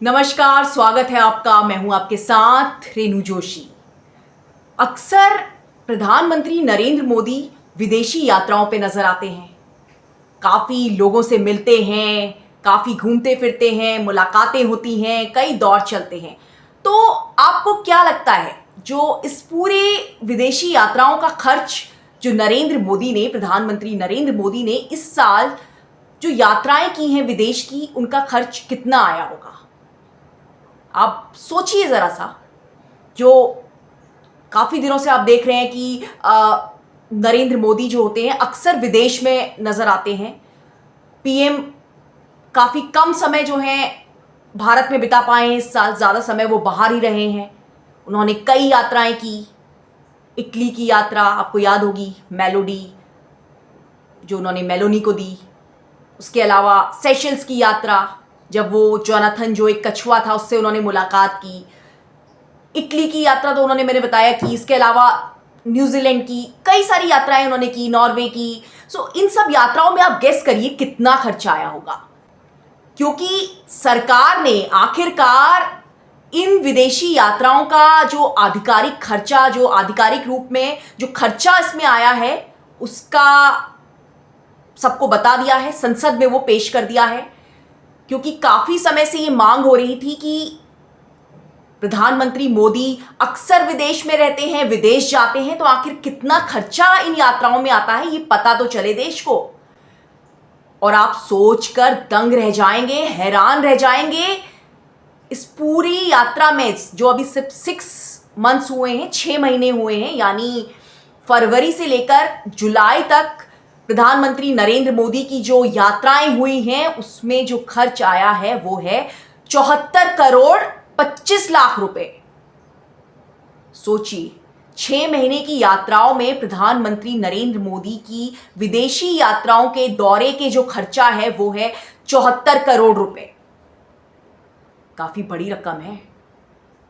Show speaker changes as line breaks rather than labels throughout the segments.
नमस्कार, स्वागत है आपका। मैं हूं आपके साथ रेणु जोशी। अक्सर प्रधानमंत्री नरेंद्र मोदी विदेशी यात्राओं पे नजर आते हैं। काफी लोगों से मिलते हैं, काफी घूमते फिरते हैं, मुलाकातें होती हैं, कई दौर चलते हैं। तो आपको क्या लगता है, जो इस पूरे विदेशी यात्राओं का खर्च जो प्रधानमंत्री नरेंद्र मोदी ने इस साल जो यात्राएं की हैं विदेश की, उनका खर्च कितना आया होगा? आप सोचिए जरा सा। जो काफी दिनों से आप देख रहे हैं कि नरेंद्र मोदी जो होते हैं अक्सर विदेश में नजर आते हैं। पीएम काफी कम समय जो है भारत में बिता पाए हैं इस साल, ज्यादा समय वो बाहर ही रहे हैं। उन्होंने कई यात्राएं की। इटली की यात्रा आपको याद होगी, मेलोडी जो उन्होंने मेलोनी को दी। उसके अलावा सेशल्स की यात्रा, जब वो जोनाथन जो एक कछुआ था उससे उन्होंने मुलाकात की। इटली की यात्रा तो उन्होंने मैंने बताया कि, इसके अलावा न्यूजीलैंड की कई सारी यात्राएं उन्होंने की, नॉर्वे की। इन सब यात्राओं में आप गेस करिए कितना खर्चा आया होगा, क्योंकि सरकार ने आखिरकार इन विदेशी यात्राओं का जो आधिकारिक खर्चा, जो आधिकारिक रूप में जो खर्चा इसमें आया है, उसका सबको बता दिया है, संसद में वो पेश कर दिया है। क्योंकि काफी समय से ये मांग हो रही थी कि प्रधानमंत्री मोदी अक्सर विदेश में रहते हैं, विदेश जाते हैं, तो आखिर कितना खर्चा इन यात्राओं में आता है ये पता तो चले देश को। और आप सोचकर दंग रह जाएंगे, हैरान रह जाएंगे। इस पूरी यात्रा में जो अभी सिर्फ 6 मंथ्स हुए हैं, 6 महीने हुए हैं, यानी फरवरी से लेकर जुलाई तक प्रधानमंत्री नरेंद्र मोदी की जो यात्राएं हुई हैं, उसमें जो खर्च आया है वो है 74 करोड़ 25 लाख रुपए। सोचिए, 6 महीने की यात्राओं में प्रधानमंत्री नरेंद्र मोदी की विदेशी यात्राओं के दौरे के जो खर्चा है वो है 74 करोड़ रुपए। काफी बड़ी रकम है।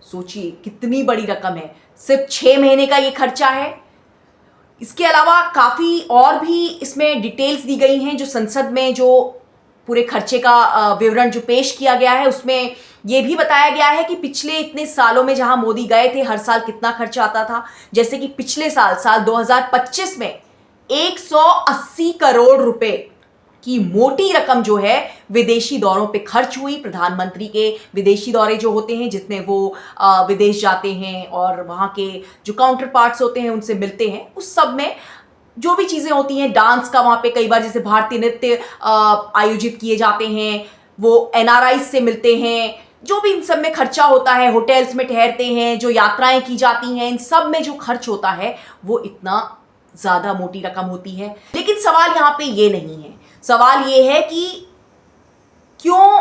सोचिए कितनी बड़ी रकम है, सिर्फ 6 महीने का ये खर्चा है। इसके अलावा काफी और भी इसमें डिटेल्स दी गई हैं, जो संसद में जो पूरे खर्चे का विवरण जो पेश किया गया है, उसमें यह भी बताया गया है कि पिछले इतने सालों में जहां मोदी गए थे, हर साल कितना खर्चा आता था। जैसे कि पिछले साल 2025 में 180 करोड़ रुपए की मोटी रकम जो है विदेशी दौरों पे खर्च हुई। प्रधानमंत्री के विदेशी दौरे जो होते हैं, जिसमें वो विदेश जाते हैं और वहाँ के जो काउंटर पार्ट्स होते हैं उनसे मिलते हैं, उस सब में जो भी चीज़ें होती हैं, डांस का वहाँ पे कई बार जैसे भारतीय नृत्य आयोजित किए जाते हैं, वो एनआरआई से मिलते हैं, जो भी इन सब में खर्चा होता है, होटल्स में ठहरते हैं, जो यात्राएं की जाती हैं, इन सब में जो खर्च होता है वो इतना ज़्यादा मोटी रकम होती है। लेकिन सवाल यहाँ पे ये नहीं है। सवाल यह है कि क्यों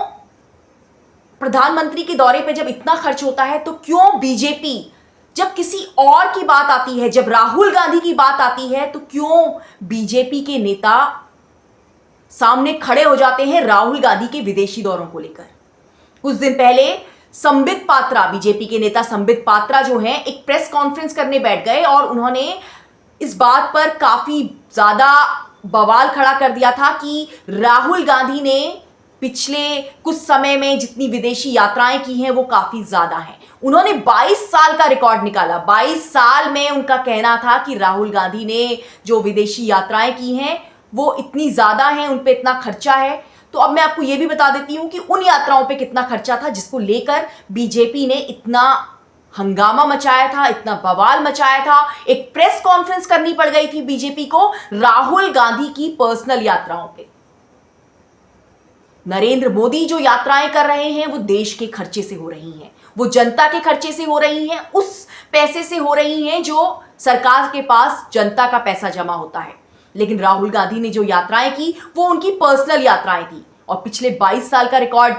प्रधानमंत्री के दौरे पे जब इतना खर्च होता है, तो क्यों बीजेपी, जब किसी और की बात आती है, जब राहुल गांधी की बात आती है, तो क्यों बीजेपी के नेता सामने खड़े हो जाते हैं राहुल गांधी के विदेशी दौरों को लेकर? कुछ दिन पहले संबित पात्रा, बीजेपी के नेता संबित पात्रा जो हैं, एक प्रेस कॉन्फ्रेंस करने बैठ गए और उन्होंने इस बात पर काफी ज्यादा बवाल खड़ा कर दिया था कि राहुल गांधी ने पिछले कुछ समय में जितनी विदेशी यात्राएं की हैं वो काफी ज्यादा हैं। उन्होंने 22 साल का रिकॉर्ड निकाला। 22 साल में उनका कहना था कि राहुल गांधी ने जो विदेशी यात्राएं की हैं वो इतनी ज्यादा हैं, उन पे इतना खर्चा है। तो अब मैं आपको ये भी बता देती हूं कि उन यात्राओं पे कितना खर्चा था, जिसको लेकर बीजेपी ने इतना हंगामा मचाया था, इतना बवाल मचाया था। एक प्रेस कॉन्फ्रेंस करनी पड़ गई थी बीजेपी को राहुल गांधी की पर्सनल यात्राओं पे। नरेंद्र मोदी जो यात्राएं कर रहे हैं वो देश के खर्चे से हो रही हैं, वो जनता के खर्चे से हो रही हैं, उस पैसे से हो रही हैं जो सरकार के पास जनता का पैसा जमा होता है। लेकिन राहुल गांधी ने जो यात्राएं की वो उनकी पर्सनल यात्राएं थी, और पिछले 22 साल का रिकॉर्ड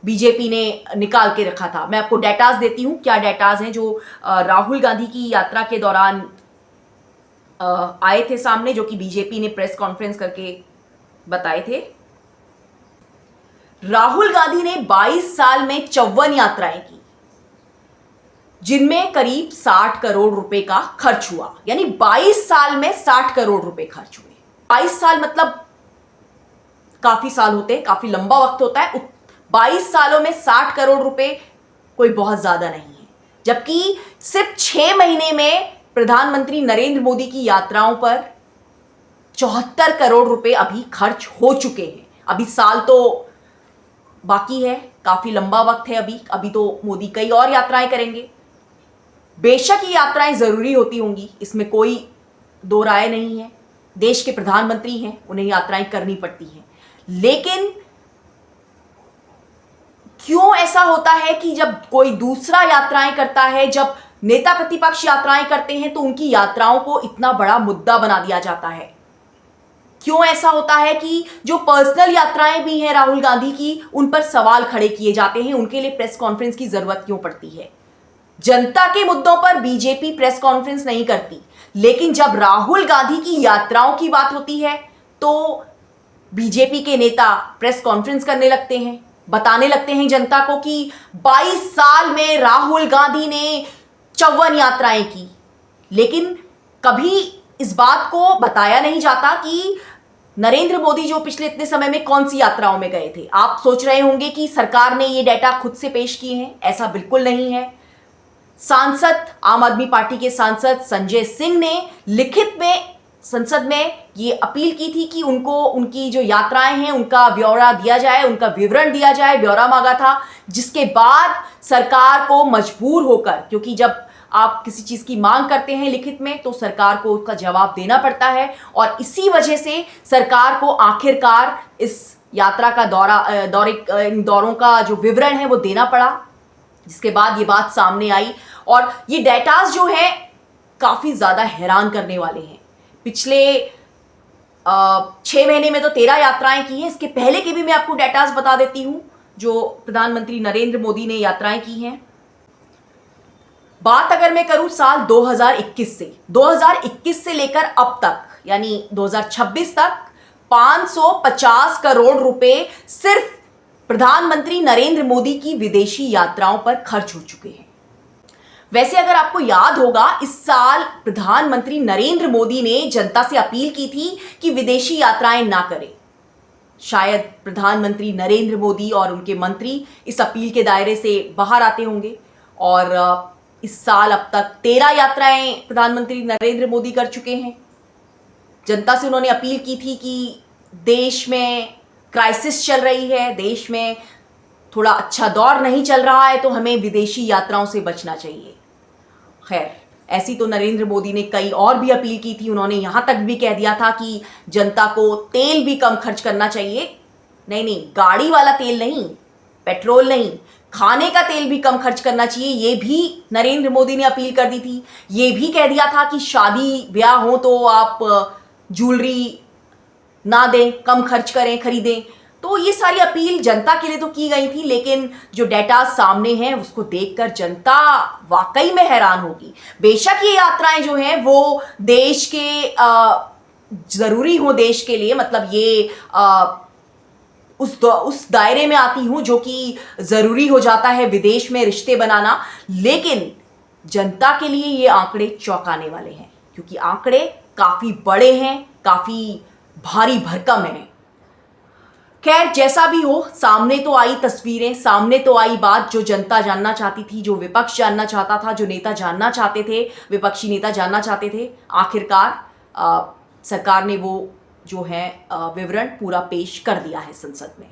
बीजेपी ने निकाल के रखा था। मैं आपको डेटाज देती हूं, क्या डेटाज हैं जो राहुल गांधी की यात्रा के दौरान आए थे सामने, जो कि बीजेपी ने प्रेस कॉन्फ्रेंस करके बताए थे। राहुल गांधी ने 22 साल में 54 यात्राएं की, जिनमें करीब 60 करोड़ रुपए का खर्च हुआ। यानी 22 साल में 60 करोड़ रुपए खर्च हुए। 22 साल मतलब काफी साल होते हैं, काफी लंबा वक्त होता है। 22 सालों में 60 करोड़ रुपए कोई बहुत ज्यादा नहीं है, जबकि सिर्फ 6 महीने में प्रधानमंत्री नरेंद्र मोदी की यात्राओं पर 74 करोड़ रुपए अभी खर्च हो चुके हैं। अभी साल तो बाकी है, काफी लंबा वक्त है अभी तो मोदी कई और यात्राएं करेंगे। बेशक ये यात्राएं जरूरी होती होंगी, इसमें कोई दो राय नहीं है। देश के प्रधानमंत्री हैं, उन्हें यात्राएं करनी पड़ती हैं, लेकिन क्यों ऐसा होता है कि जब कोई दूसरा यात्राएं करता है, जब नेता प्रतिपक्ष यात्राएं करते हैं, तो उनकी यात्राओं को इतना बड़ा मुद्दा बना दिया जाता है? क्यों ऐसा होता है कि जो पर्सनल यात्राएं भी हैं राहुल गांधी की, उन पर सवाल खड़े किए जाते हैं? उनके लिए प्रेस कॉन्फ्रेंस की जरूरत क्यों पड़ती है? जनता के मुद्दों पर बीजेपी प्रेस कॉन्फ्रेंस नहीं करती, लेकिन जब राहुल गांधी की यात्राओं की बात होती है तो बीजेपी के नेता प्रेस कॉन्फ्रेंस करने लगते हैं, बताने लगते हैं जनता को कि 22 साल में राहुल गांधी ने 54 यात्राएं की। लेकिन कभी इस बात को बताया नहीं जाता कि नरेंद्र मोदी जो पिछले इतने समय में कौन सी यात्राओं में गए थे। आप सोच रहे होंगे कि सरकार ने ये डेटा खुद से पेश किए हैं, ऐसा बिल्कुल नहीं है। सांसद, आम आदमी पार्टी के सांसद संजय सिंह ने लिखित में संसद में ये अपील की थी कि उनको उनकी जो यात्राएं हैं उनका ब्यौरा दिया जाए, उनका विवरण दिया जाए, ब्यौरा मांगा था, जिसके बाद सरकार को मजबूर होकर, क्योंकि जब आप किसी चीज की मांग करते हैं लिखित में तो सरकार को उसका जवाब देना पड़ता है, और इसी वजह से सरकार को आखिरकार इस यात्रा का इन दौरों का जो विवरण है वो देना पड़ा, जिसके बाद ये बात सामने आई। और ये डेटास जो है काफी ज्यादा हैरान करने वाले हैं। पिछले 6 महीने में तो 13 यात्राएं की हैं। इसके पहले के भी मैं आपको डेटास बता देती हूं जो प्रधानमंत्री नरेंद्र मोदी ने यात्राएं की हैं। बात अगर मैं करूं साल 2021 से लेकर अब तक, यानी 2026 तक 550 करोड़ रुपए सिर्फ प्रधानमंत्री नरेंद्र मोदी की विदेशी यात्राओं पर खर्च हो चुके हैं। वैसे अगर आपको याद होगा, इस साल प्रधानमंत्री नरेंद्र मोदी ने जनता से अपील की थी कि विदेशी यात्राएं ना करें। शायद प्रधानमंत्री नरेंद्र मोदी और उनके मंत्री इस अपील के दायरे से बाहर आते होंगे, और इस साल अब तक 13 यात्राएं प्रधानमंत्री नरेंद्र मोदी कर चुके हैं। जनता से उन्होंने अपील की थी कि देश में क्राइसिस चल रही है, देश में थोड़ा अच्छा दौर नहीं चल रहा है, तो हमें विदेशी यात्राओं से बचना चाहिए। खैर, ऐसी तो नरेंद्र मोदी ने कई और भी अपील की थी। उन्होंने यहां तक भी कह दिया था कि जनता को तेल भी कम खर्च करना चाहिए। नहीं, गाड़ी वाला तेल नहीं, पेट्रोल नहीं, खाने का तेल भी कम खर्च करना चाहिए, ये भी नरेंद्र मोदी ने अपील कर दी थी। ये भी कह दिया था कि शादी ब्याह हो तो आप ज्वेलरी ना दें, कम खर्च करें, खरीदें। तो ये सारी अपील जनता के लिए तो की गई थी, लेकिन जो डेटा सामने हैं उसको देखकर जनता वाकई में हैरान होगी। बेशक ये यात्राएं जो हैं वो देश के जरूरी हो, देश के लिए, मतलब ये उस दायरे में आती हूं जो कि जरूरी हो जाता है विदेश में रिश्ते बनाना, लेकिन जनता के लिए ये आंकड़े चौंकाने वाले हैं, क्योंकि आंकड़े काफी बड़े हैं, काफी भारी भरकम है। खैर, जैसा भी हो, सामने तो आई तस्वीरें, सामने तो आई बात जो जनता जानना चाहती थी, जो विपक्ष जानना चाहता था, जो नेता जानना चाहते थे, विपक्षी नेता जानना चाहते थे। आखिरकार सरकार ने वो जो है विवरण पूरा पेश कर दिया है संसद में।